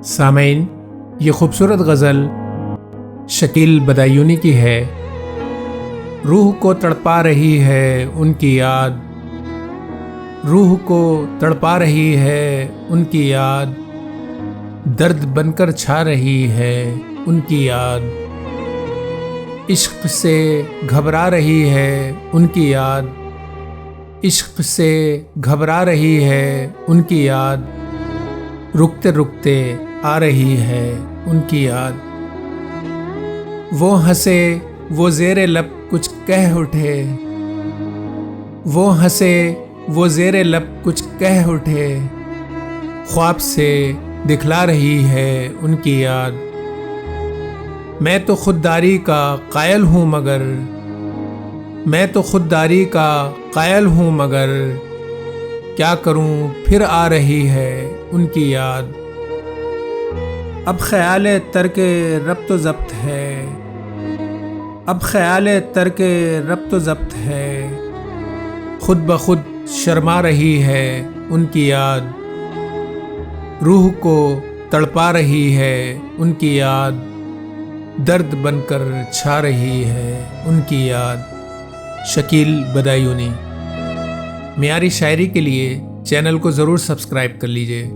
سامعین، یہ خوبصورت غزل شکیل بدایونی کی ہے۔ روح کو تڑپا رہی ہے ان کی یاد، روح کو تڑپا رہی ہے ان کی یاد، درد بن کر چھا رہی ہے ان کی یاد، عشق سے گھبرا رہی ہے ان کی یاد، عشق سے گھبرا رہی ہے ان کی یاد، رکتے رکتے آ رہی ہے ان کی یاد۔ وہ ہنسے وہ زیر لب کچھ کہہ اٹھے، وہ ہنسے وہ زیر لب کچھ کہہ اٹھے، خواب سے دکھلا رہی ہے ان کی یاد۔ میں تو خودداری کا قائل ہوں مگر، میں تو خودداری کا قائل ہوں مگر، کیا کروں پھر آ رہی ہے ان کی یاد۔ اب خیال ترک ربط و ضبط ہے، اب خیال ترک ربط و ضبط ہے، خود بخود شرما رہی ہے ان کی یاد، روح کو تڑپا رہی ہے ان کی یاد، درد بن کر چھا رہی ہے ان کی یاد۔ شکیل بدایونی۔ معیاری شاعری کے لیے چینل کو ضرور سبسکرائب کر لیجئے۔